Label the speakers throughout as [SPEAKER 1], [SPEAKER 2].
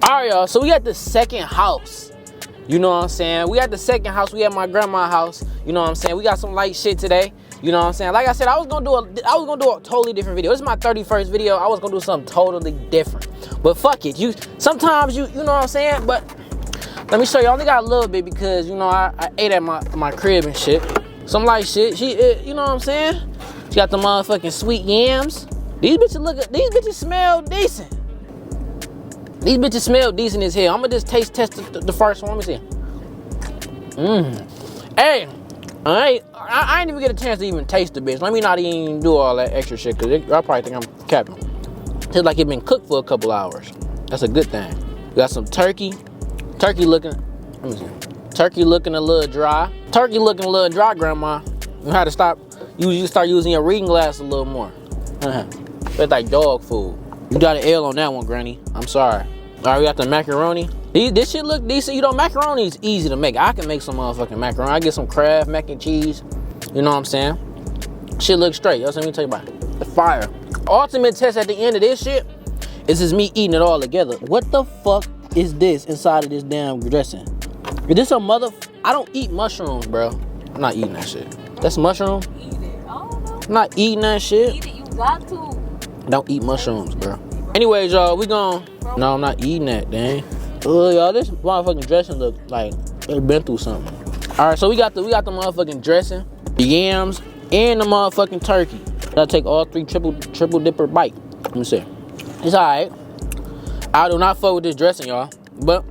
[SPEAKER 1] All right, y'all, so we at the second house. You know what I'm saying? We at the second house. We at my grandma's house. You know what I'm saying? We got some light shit today. You know what I'm saying? Like I said, I was gonna do a totally different video. This is my 31st video. I was gonna do something totally different. But fuck it. Sometimes you know what I'm saying? But let me show you. I only got a little bit because, you know, I ate at my crib and shit. Some light shit. You know what I'm saying? She got the motherfucking sweet yams. These bitches smell decent. These bitches smell decent as hell. I'm gonna just taste test the first one. Let me see. Hey, I ain't even get a chance to even taste the bitch. Let me not even do all that extra shit, cause I probably think I'm capping. Tastes like it been cooked for a couple hours. That's a good thing. We got some turkey. Turkey looking, let me see. Turkey looking a little dry. Turkey looking a little dry, grandma. You had to start using your reading glass a little more. It's like dog food. You got an L on that one, granny. I'm sorry. All right, we got the macaroni. This shit look decent. You know, macaroni is easy to make. I can make some motherfucking macaroni. I get some Kraft mac and cheese. You know what I'm saying? Shit looks straight. That's what let me tell you about it. The fire. Ultimate test at the end of this shit is just me eating it all together. What the fuck is this inside of this damn dressing? Is this a I don't eat mushrooms, bro. I'm not eating that shit. That's mushroom?
[SPEAKER 2] Eat it. I don't know.
[SPEAKER 1] I'm not eating that shit.
[SPEAKER 2] Eat it. You got to.
[SPEAKER 1] Don't eat mushrooms, bro. Anyways, y'all, no, I'm not eating that, dang. Y'all, this motherfucking dressing look like they've been through something. All right, so we got the motherfucking dressing, the yams, and the motherfucking turkey. Gotta take all three triple dipper bite. Let me see. It's all right. I do not fuck with this dressing, y'all. But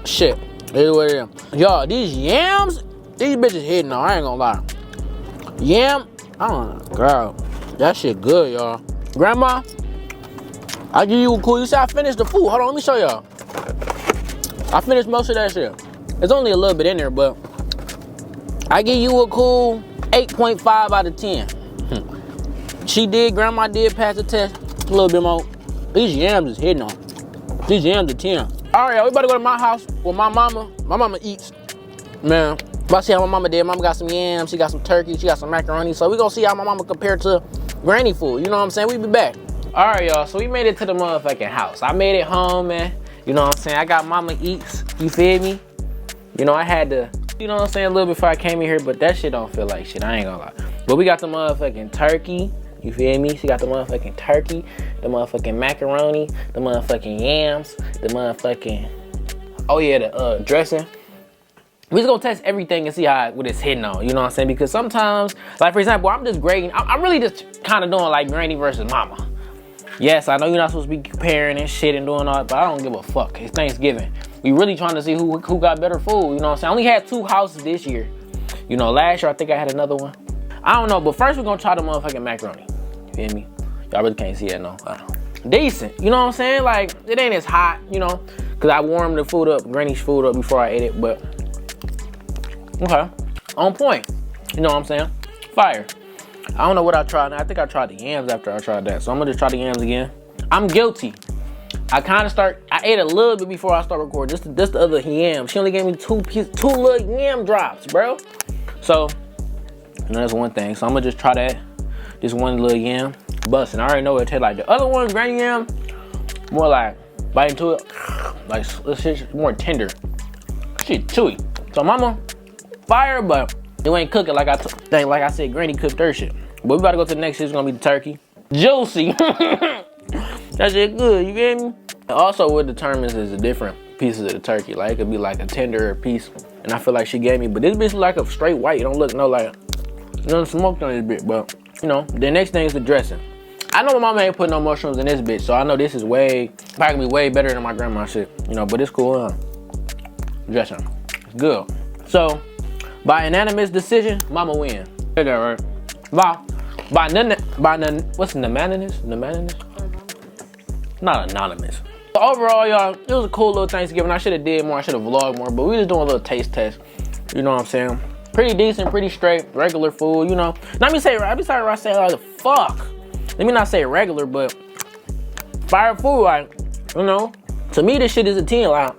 [SPEAKER 1] shit, it is what it is. Y'all, these yams, these bitches hitting on. I ain't gonna lie. Yam, I don't know, girl, that shit good, y'all. Grandma, I give you a cool. You see, I finished the food. Hold on, let me show y'all. I finished most of that shit. There's only a little bit in there, but I give you a cool 8.5 out of 10. Grandma did pass the test a little bit more. These yams is hitting on. These yams are 10. All right, y'all, we about to go to my house with my mama. My mama eats. Man, about to see how my mama did. Mama got some yams, she got some turkey, she got some macaroni. So we gonna see how my mama compared to granny food. You know what I'm saying? We be back. All right, y'all, so we made it to the motherfucking house. I made it home, man. You know what I'm saying? I got mama eats, you feel me? You know, I had to, you know what I'm saying, a little before I came in here, but that shit don't feel like shit, I ain't gonna lie. But we got the motherfucking turkey, you feel me? She got the motherfucking turkey, the motherfucking macaroni, the motherfucking yams, the motherfucking, oh yeah, the dressing. We just gonna test everything and see what it's hitting on, you know what I'm saying? Because sometimes, like for example, I'm just grading, I'm really just kind of doing like granny versus mama. Yes, I know you're not supposed to be comparing and shit and doing all that, but I don't give a fuck. It's Thanksgiving. We really trying to see who got better food, you know what I'm saying? I only had 2 houses this year. You know, last year I think I had another one. I don't know, but first we're gonna try the motherfucking macaroni. You feel me? Y'all really can't see it, no. Decent, you know what I'm saying? Like, it ain't as hot, you know, because I warmed the food up, granny's food up before I ate it, but okay, on point. You know what I'm saying? Fire. I don't know what I tried. I think I tried the yams after I tried that. So I'm gonna just try the yams again. I'm guilty. I ate a little bit before I start recording. This the other yam. She only gave me 2 little yam drops, bro. So, you know, that's one thing. So I'm gonna just try that. This one little yam. Busting. I already know what it tastes like. The other one, granny yam, more like bite into it. Like, this shit's more tender. Shit chewy. So mama, fire, but you ain't cooking like I said, granny cooked her shit. But we about to go to the next shit. It's gonna be the turkey. Juicy. That shit good, you get me? Also, what determines is the different pieces of the turkey. Like, it could be like a tender piece, and I feel like she gave me, but this bitch like a straight white. It don't look no like, you know, smoked on this bitch, but, you know, the next thing is the dressing. I know my mama ain't put no mushrooms in this bitch, so I know this is probably gonna be way better than my grandma's shit, you know, but it's cool, huh? Dressing, it's good. So, by unanimous decision, mama win. Get that right. What's anonymous? Not anonymous. So overall, y'all, it was a cool little Thanksgiving. I should have did more. I should have vlogged more, but we just doing a little taste test. You know what I'm saying? Pretty decent, pretty straight, regular food. You know. Let me say, I be sorry I say like fuck. Let me not say regular, but fire food. Like, you know, to me this shit is a 10. Like,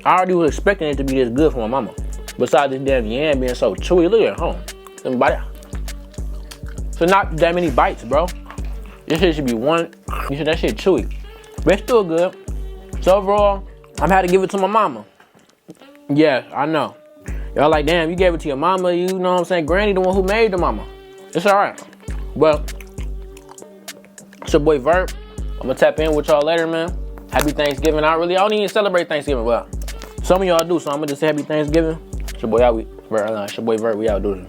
[SPEAKER 1] I already was expecting it to be this good for my mama. Besides this damn yam being so chewy, look at home. So not that many bites, bro. This shit should be one. That shit chewy. But it's still good. So overall, I'm had to give it to my mama. Yeah, I know. Y'all like, damn, you gave it to your mama, you know what I'm saying? Granny the one who made the mama. It's all right. Well, it's your boy Vert. I'm gonna tap in with y'all later, man. Happy Thanksgiving. I don't even celebrate Thanksgiving, but some of y'all do, so I'm gonna just say happy Thanksgiving. It's your boy Vert. We out, dude.